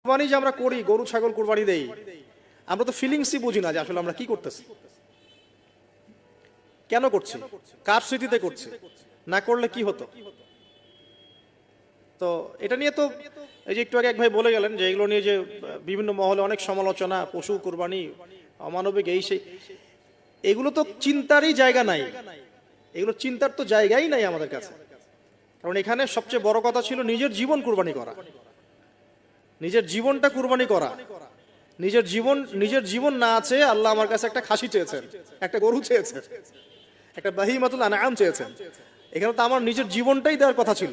কুরবানি যে আমরা করি, গরু ছাগল কুরবানি দেই, আমরা তো ফিলিংসই বুঝি না যে আসলে আমরা কি করতেছি, কেন করছি, কার স্মৃতিতে করছি, না করলে কি হতো। তো এটা নিয়ে তো এই যে একটু আগে এক ভাই বলে গেলেন যে এগুলো নিয়ে যে বিভিন্ন মহলে অনেক সমালোচনা, পশু কুরবানি অমানবিক, এই সেই, এগুলো তো চিন্তারই জায়গা নাই, এগুলো চিন্তার তো জায়গাই নাই আমাদের কাছে। কারণ এখানে সবচেয়ে বড় কথা ছিল নিজের জীবন কুরবানি করা, নিজের জীবনটা কুরবানি করা। নিজের জীবন না আছে, আল্লাহ আমার কাছে একটা খাসি চেয়েছেন, একটা গরু চেয়েছেন, একটা বাহিমাতুল আনআম চেয়েছেন। এখানে তো আমার নিজের জীবনটাই দেওয়ার কথা ছিল।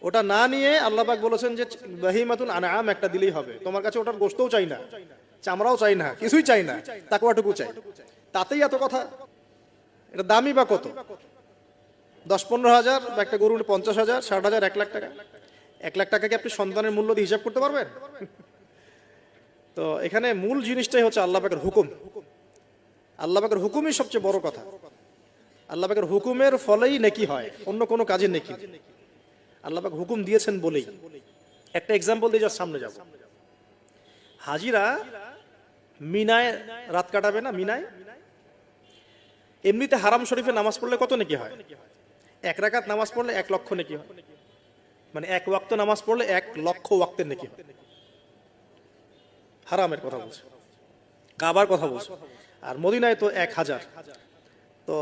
ওটা না নিয়ে আল্লাহ পাক বলেছেন যে বাহিমাতুল আনআম একটা দিলেই হবে, তোমার কাছে ওটার গোশতও চাই না, চামড়াও চাই না, কিছুই চাই না, তাকওয়াটুকু চাই, তাতেই এত কথা। এটা দামি বা কত? 10-15 হাজার, বা একটা গরু 50,000, 60,000, 1 লাখ টাকা। 1 লাখ টাকাকে আপনি সন্তানের মূল্য দিয়ে হিসাব করতে পারবেন? তো এখানে মূল জিনিসটাই হচ্ছে আল্লাহ পাকের হুকুম। আল্লাহ পাকের হুকুমই সবচেয়ে বড় কথা। আল্লাহ পাকের হুকুমের ফলেই নেকি হয়, অন্য কোনো কাজের নেকি। আল্লাহ পাক হুকুম দিয়েছেন বলেই। একটা এক্সাম্পল দিয়ে যার সামনে যাব। হাজিরা মিনায় রাত কাটাবে না, মিনায় এমনিতে হারাম শরীফে নামাজ পড়লে কত নেকি হয়? 1 রাকাত নামাজ পড়লে 1 লক্ষ নেকি হয়, মানে 1 ওয়াক্ত নামাজ পড়লে 1 লক্ষ ওয়াক্তের নেকি হয়। হারামের কথা বলছে, কাবার কথা বলছে, আর মদিনায় তো 1000। তো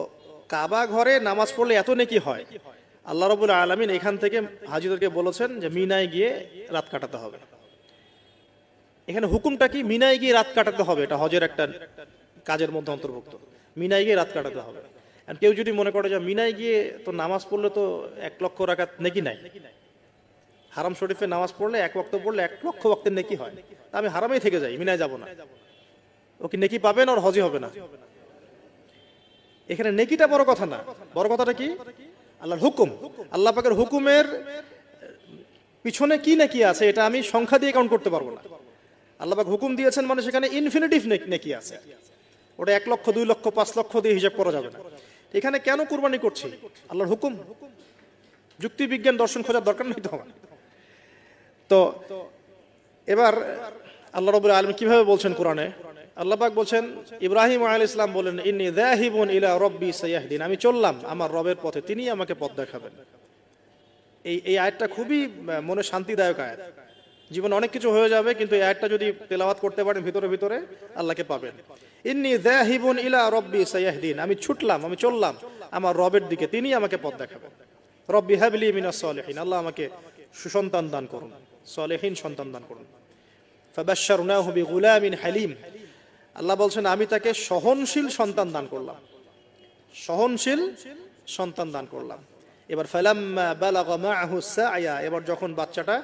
কাবা ঘরে নামাজ পড়লে এত নেকি হয়। আল্লাহ রাব্বুল আলামিন এখান থেকে হাজিদেরকে বলেছেন যে মিনায় গিয়ে রাত কাটাতে হবে। এখানে হুকুমটা কি? মিনায় গিয়ে রাত কাটাতে হবে, এটা হজের একটা কাজের মধ্যে অন্তর্ভুক্ত। মিনায় গিয়ে রাত কাটাতে হবে। আর কেউ যদি মনে করে যে মিনায় গিয়ে তো নামাজ পড়লে তো 1 লক্ষ রাকাত নেকি নাই, হারাম শরীফে নামাজ পড়লে 1 ওয়াক্ত পড়লে 1 লক্ষ ওয়াক্তের নেকি হয়, তা আমি হারামেই থেকে যাই, মিনায় যাব না, ও কি নেকি পাবে না? ওর হজই হবে না। এখানে নেকিটা বড় কথা না, বড় কথাটা কি? আল্লাহর হুকুম। আল্লাহ পাকের হুকুমের পিছনে কি নেকি আছে এটা আমি সংখ্যা দিয়ে কাউন্ট করতে পারবো না। আল্লাহ পাক হুকুম দিয়েছেন মানে সেখানে ইনফিনিটিভ নেকি আছে, ওটা 1 লক্ষ 2 লক্ষ 5 লক্ষ দিয়ে হিসাব করা যাবে না। এখানে কেন কুরবানি করছি? আল্লাহর হুকুম। যুক্তি বিজ্ঞান দর্শন খোঁজার দরকার নেই তো আমার। তো এবার আল্লাহ রাব্বুল আলামিন কিভাবে বলছেন কোরআনে? আল্লাহ পাক বলছেন, ইব্রাহিম আলাইহিস সালাম বলেন, ইন্নী যাহিবুন ইলা রাব্বি সায়াহদিন, আমি চললাম আমার রবের পথে, তিনি আমাকে পথ দেখাবেন। এই আয়াতটা খুবই মনে শান্তিদায়ক আয়াত। জীবনে অনেক কিছু হয়ে যাবে, কিন্তু এই আয়াতটা যদি তেলাওয়াত করতে পারেন ভিতরে ভিতরে আল্লাহকে পাবেন। ইন্নী যাহিবুন ইলা রাব্বি সায়াহদিন, আমি ছুটলাম, আমি চললাম আমার রবের দিকে, তিনি আমাকে পথ দেখাবেন। রব্বি হাবলি মিনাস সালিহিন, আল্লাহ আমাকে সুসন্তান দান করুন, সালেহীন সন্তান দান করুন। ফাবাশশারনাহু বিগুলামিন হালিম, আল্লাহ বলছেন আমি তাকে সহনশীল সন্তান দান করলাম, সহনশীল সন্তান দান করলাম। এবার ফালাম্মা বালাগা মাআহু সা'য়া, এবার যখন বাচ্চাটা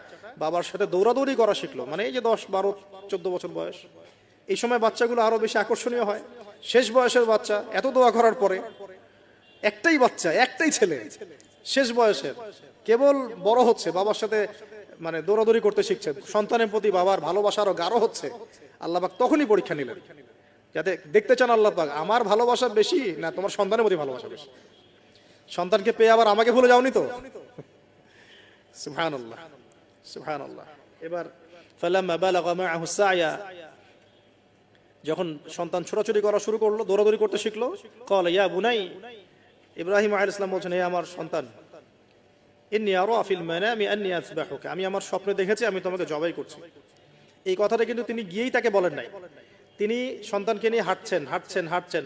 বাবার সাথে দৌড়াদৌড়ি করা শিখলো, মানে এই যে 10, 12, 14 বছর বয়স, এই সময় বাচ্চাগুলো আরো বেশি আকর্ষণীয় হয়। শেষ বয়সের বাচ্চা, এত দোয়া করার পরে একটাই বাচ্চা, একটাই ছেলে, শেষ বয়সের, কেবল বড় হচ্ছে, বাবার সাথে মানে দৌড়াদৌড়ি করতে শিখছে, সন্তানের প্রতি বাবার ভালোবাসা আরো গাঢ় হচ্ছে। আল্লাহ পাক তখনই পরীক্ষা নিলেন, যাতে দেখতে চান আল্লাহ পাক আমার ভালোবাসা বেশি না তোমার সন্তানের প্রতি ভালোবাসা বেশি। সন্তানকে পেয়ে আবার আমাকে ভুলে যাওনি তো? সুবহানাল্লাহ, সুবহানাল্লাহ। এবার ফালাম্মা বালাগা মাআহু সা'য়া, যখন সন্তান ছোটাছুটি করা শুরু করলো, দৌড়াদৌড়ি করতে শিখলো, ক্বালা ইয়া বুনাই, ইব্রাহিম আলাইহিস সালাম বলছেন, হে আমার সন্তান, ইন্নী আরা ফিল মানামি আন্নী আযবাহুকা, আমি আমার স্বপ্নে দেখেছি আমি তোমাকে জবাই করছি। এই কথাটা কিন্তু তিনি গিয়েই তাকে বলেন নাই, তিনি সন্তানকে নিয়ে হাঁটছেন হাঁটছেন হাঁটছেন,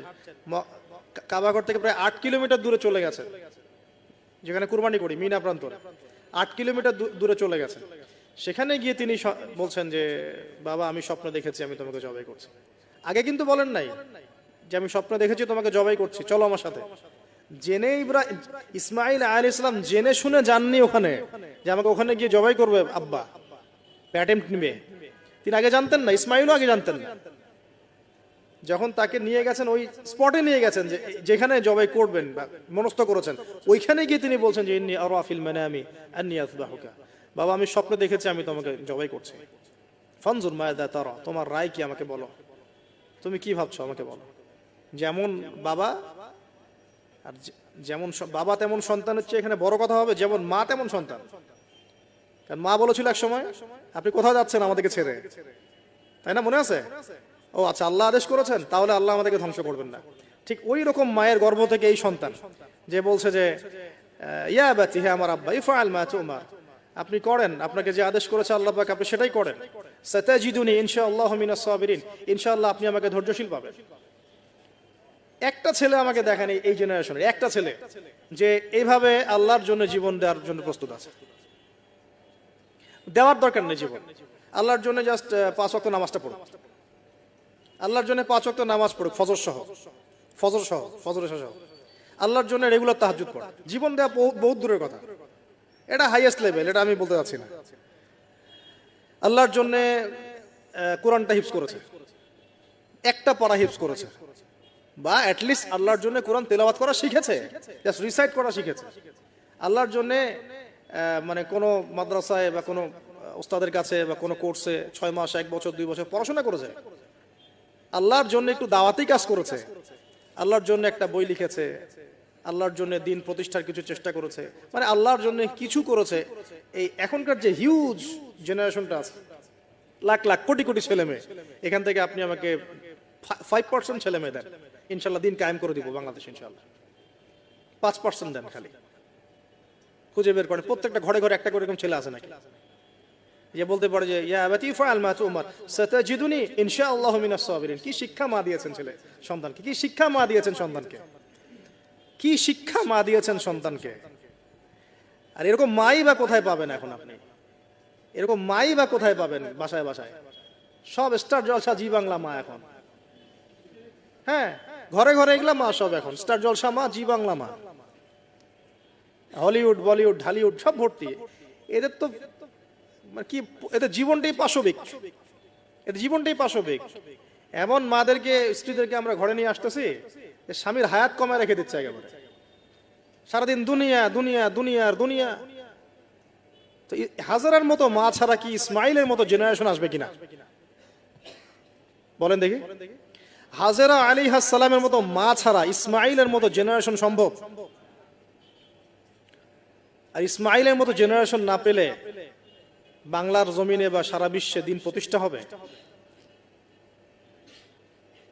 কাবাঘর থেকে প্রায় 8 কিলোমিটার দূরে চলে গেছেন, যেখানে কুরবানি করি মিনা প্রান্তর, 8 কিলোমিটার দূরে চলে গেছেন। সেখানে গিয়ে তিনি বলছেন যে বাবা আমি স্বপ্ন দেখেছি আমি তোমাকে জবাই করছি। আগে কিন্তু বলেন নাই যে আমি স্বপ্ন দেখেছি তোমাকে জবাই করছি, চলো আমার সাথে। জেনে ইসমাইল আলাইহিস সালাম জেনে শুনে যাননি ওখানে যে আমাকে ওখানে গিয়ে জবাই করবে আব্বা, অ্যাটেম্পট নিবে। তিনি আগে জানতেন না, ইসমাইলও আগে জানতেন না। যখন তাকে নিয়ে গেছেন, ওই স্পটে নিয়ে গেছেন যেখানে জবাই করবেন বা মনস্থ করেছেন, ওইখানে গিয়ে তিনি বলছেন যে ইন্নী আরা ফিল মানামি আন্নী আযবাহুকা, বাবা আমি স্বপ্নে দেখেছি আমি তোমাকে জবাই করছি। ফানজুর মাযা তারা, তোমার রায় কি আমাকে বলো, তুমি কি ভাবছো আমাকে বলো। যেমন বাবা, আর যেমন বাবা তেমন সন্তান হচ্ছে এখানে বড় কথা হবে, যেমন মা তেমন সন্তান। কারণ মা বলেছিল এক সময়, আপনি কোথাও যাচ্ছেন আমাদেরকে ছেড়ে, তাই না? মনে আছে? ও আচ্ছা, আল্লাহ আদেশ করেছেন, তাহলে আল্লাহ আমাদেরকে ধ্বংস করবেন না। ঠিক ওই রকম মায়ের গর্ভ থেকে এই সন্তান যে বলছে যে ইয়া আবাতি, হে আমার আব্বা, ইফআল মা তুমার, আপনি করেন, আপনাকে যে আদেশ করেছে আল্লাহ পাক আপনি সেটাই করেন। সাতাজিদুনি ইনশাআল্লাহু মিনাস সাবিরিন, ইনশাআল্লাহ আপনি আমাকে ধৈর্যশীল পাবেন। একটা ছেলে আমাকে দেখেন এই জেনারেশনের একটা ছেলে যে এইভাবে আল্লাহর জন্য জীবন দেওয়ার জন্য প্রস্তুত আছে। দেওয়ার দরকার নেই জীবন, আল্লাহর জন্য জাস্ট 5 ওয়াক্ত নামাজটা পড়ুক, আল্লাহর জন্য 5 ওয়াক্ত নামাজ পড়ুক, ফজর সহ, আল্লাহর জন্য রেগুলার তাহাজ্জুদ পড়ে। জীবন দেওয়া বহুত দূরের কথা, এটা হাইয়েস্ট লেভেল, এটা আমি বলতে চাচ্ছি না। আল্লাহর জন্য কোরআনটা হিফজ করেছে, একটা পারা হিফজ করেছে, বা অ্যাটলিস্ট আল্লাহর জন্য কোরআন তেলাওয়াত করা শিখেছে, জাস্ট রিসাইট করা শিখেছে। আল্লাহর জন্য মানে কোনো মাদ্রাসায় বা কোনো ওস্তাদের কাছে বা কোনো কোর্সে 6 মাস, 1 বছর, 2 বছর পড়াশোনা করেছে। আল্লাহর জন্য একটু দাওয়াতি কাজ করেছে, আল্লাহর জন্য একটা বই লিখেছে, আল্লাহর জন্য দিন প্রতিষ্ঠার কিছু চেষ্টা করেছে, মানে আল্লাহর জন্য কিছু করেছে। এই এখনকার যে হিউজ জেনারেশনটা আছে, লাখ লাখ কোটি কোটি ছেলে মেয়ে, এখান থেকে আপনি আমাকে 5% ছেলে মেয়ে দেন, ইনশাল্লাহ দিন কায়েম করে দিব বাংলাদেশ, ইনশাল্লাহ। 5% দেন, খালি খুঁজে বের করেন, প্রত্যেকটা ঘরে ঘরে একটা করে এরকম ছেলে আছে নাকি যে বলতে পারে যে ইয়া আবাতি ফাআল মা তুমার সাতাজিদুনি ইনশাআল্লাহু মিনাস সাবিরিন। কি শিক্ষা মা দিয়েছেন ছেলে সন্তানকে, কি শিক্ষা মা দিয়েছেন সন্তানকে, কি শিক্ষা মা দিয়েছেন সন্তানকে। আর এরকম মাই বা কোথায় পাবেন এখন আপনি, এরকম মাই বা কোথায় পাবেন? বাসায় বাসায় সব স্টার জলসা, জি বাংলা মা এখন, হ্যাঁ ঘরে ঘরে এগুলা মা সব এখন, স্টার জলসা মা, জি বাংলা মা, হলিউড, বলিউড, ঢালিউড সব ভর্তি। এদের তো কি, এদের জীবনটাই পাশবিক, এদের জীবনটাই পাশবিক। এমন মাদেরকে, স্ত্রীদেরকে আমরা ঘরে নিয়ে আসতেছি, স্বামীর হায়াত কমায় রেখে দিচ্ছে একেবারে, সারাদিন দুনিয়া দুনিয়া দুনিয়ার দুনিয়া। তো হাজারার মতো মা ছাড়া কি ইসমাইলের মতো জেনারেশন আসবে কিনা বলেন দেখি? হাজেরা আলাইহিস সালামের মতো মা ছাড়া ইসমাইলের মতো জেনারেশন সম্ভব? আর ইসমাইলের মতো জেনারেশন না পেলে বাংলার জমিনে বা সারা বিশ্বে দিন প্রতিষ্ঠা হবে?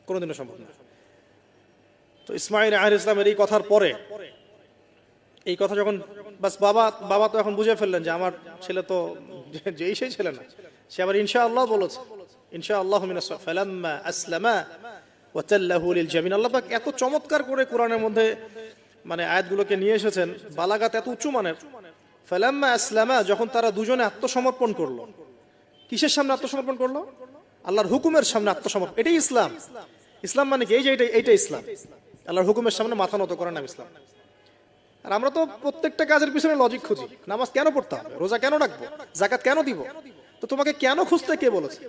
কোনোদিনও সম্ভব না। তো ইসমাইল আলাইহিস সালামের এই কথার পরে, এই কথা যখন বাস বাবা তো এখন বুঝে ফেললেন যে আমার ছেলে তো যেই সেই ছেলে না, সে আবার ইনশাআল্লাহ বলেছে, ইনশাআল্লাহু মিনাস ফালাম্মা আসলামা ওয়া তাল্লাহু লিল জামিন। আল্লাহ পাক এত চমৎকার করে কোরআনের মধ্যে মানে আয়াতগুলোকে নিয়ে এসেছেন, বালাগাত এত উঁচু মানের। ফালাম্মা আসলামা, যখন তারা দুজনে আত্মসমর্পণ করলো। কিসের সামনে আত্মসমর্পণ করলো? আল্লাহর হুকুমের সামনে আত্মসমর্পণ। এটাই ইসলাম। ইসলাম মানে কি? এই যে এইটা ইসলাম, আল্লাহর হুকুমের সামনে মাথা নত করার নাম ইসলাম। আর আমরা তো প্রত্যেকটা কাজের পিছনে লজিক খুঁজি। নামাজ কেন পড়তে হবে, রোজা কেন রাখবো, যাকাত কেন দিব? তো তোমাকে কেন খুঁজতে কে বলেছে?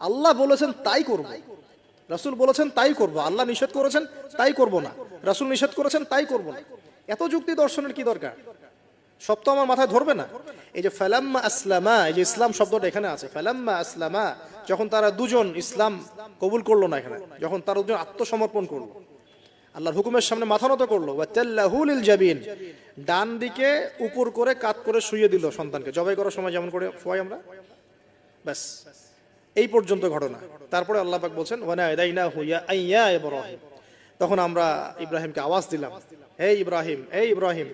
আল্লাহ বলেছেন তাই করব, রাসূল বলেছেন তাই করব। আল্লাহ নিষেধ করেছেন তাই করব না, রাসূল নিষেধ করেছেন তাই করব না। এত যুক্তি দর্শনের কি দরকার? সব তো আমার মাথায় ধরবে না। এই যে ফালাম্মা আসলামা, এই যে ইসলাম শব্দটা এখানে আছে, ফালাম্মা আসলামা, যখন তারা দুজন ইসলাম কবুল করলো না, এখানে যখন তারা দুজন আত্মসমর্পণ করলো, আল্লাহর হুকুমের সামনে মাথা নত করলো, ওয়া তাল্লাহু লিল জাবিন, ডান দিকে উপর করে কাত করে শুইয়ে দিল সন্তানকে, জবাই করার সময় যেমন করে শোয়াই আমরা, ব্যাস এই পর্যন্ত ঘটনা। তারপরে আল্লাহ পাক বলছেন ওয়া নাদাইনাহু ইয়া ইব্রাহিম, তখন আমরা ইব্রাহিমকে আওয়াজ দিলাম, হে ইব্রাহিম, হে ইব্রাহিম।